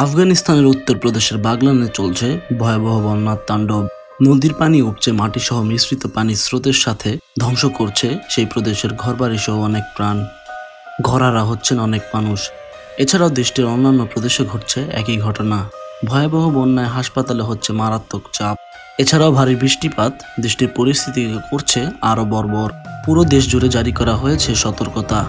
আফগানিস্তানের উত্তরপ্রদেশের বাগলানে চলছে ভয়াবহ বন্যার তাণ্ডব। নদীর পানি উপচে মাটিসহ মিশ্রিত পানির স্রোতের সাথে ধ্বংস করছে সেই প্রদেশের ঘরবাড়ি সহ অনেক প্রাণ। ঘরহারা হচ্ছেন অনেক মানুষ। এছাড়াও দেশটির অন্যান্য প্রদেশে ঘটছে একই ঘটনা। ভয়াবহ বন্যায় হাসপাতালে হচ্ছে মারাত্মক চাপ। এছাড়াও ভারী বৃষ্টিপাত দেশটির পরিস্থিতিকে করছে আরও বর্বর। পুরো দেশ জুড়ে জারি করা হয়েছে সতর্কতা।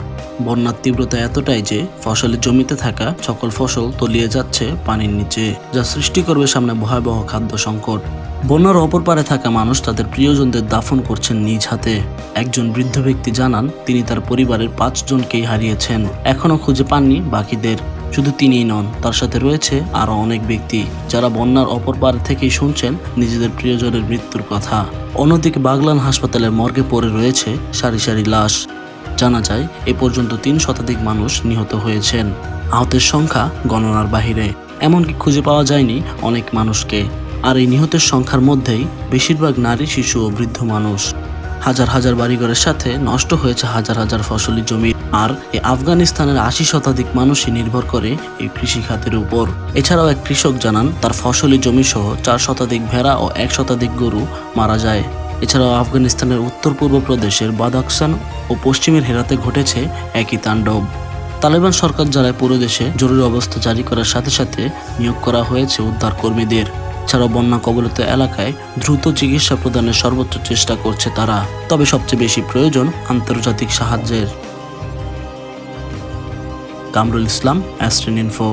বন্যার তীব্রতা এতটাই যে ফসলের জমিতে থাকা সকল ফসল তলিয়ে যাচ্ছে পানির নিচে, যা সৃষ্টি করবে সামনে ভয়াবহ খাদ্য সংকট। বন্যার অপর পারে থাকা মানুষ তাদের প্রিয়জনদের দাফন করছেন নিজ হাতে। একজন বৃদ্ধ ব্যক্তি জানান তিনি তার পরিবারের 5 জনকেই হারিয়েছেন, এখনো খুঁজে পাননি বাকিদের। শুধু তিনিই নন, তার সাথে রয়েছে আরো অনেক ব্যক্তি যারা বন্যার অপর পারে থেকেই শুনছেন নিজেদের প্রিয়জনের মৃত্যুর কথা। অন্যদিকে বাগলান হাসপাতালের মর্গে পড়ে রয়েছে সারি সারি লাশ। জানা যায় এ পর্যন্ত 3 শতাধিক মানুষ নিহত হয়েছেন। আহতের সংখ্যা গণনার বাহিরে, এমনকি খুঁজে পাওয়া যায়নি অনেক মানুষকে। আর এই নিহতের সংখ্যার মধ্যেই বেশিরভাগ নারী, শিশু ও বৃদ্ধ মানুষ। হাজার হাজার বাড়িঘরের সাথে নষ্ট হয়েছে হাজার হাজার ফসলি জমি। আর এই আফগানিস্তানের 80 শতাধিক মানুষই নির্ভর করে এই কৃষি খাতের উপর। এছাড়াও এক কৃষক জানান তার ফসলি জমি সহ 4 শতাধিক ভেড়া ও 1 শতাধিক গরু মারা যায়। এছাড়াও আফগানিস্তানের উত্তর পূর্ব প্রদেশের বাদাখশান ও পশ্চিমের হেরাতে ঘটেছে একই তাণ্ডব। তালেবান সরকার জানায় পুরো দেশে জরুরি অবস্থা জারি করার সাথে সাথে নিয়োগ করা হয়েছে উদ্ধার কর্মীদের। এছাড়াও বন্যা কবলিত এলাকায় দ্রুত চিকিৎসা প্রদানের সর্বোচ্চ চেষ্টা করছে তারা। তবে সবচেয়ে বেশি প্রয়োজন আন্তর্জাতিক সাহায্যের। কামরুল ইসলাম, অ্যাস্ট্রেন ইনফো।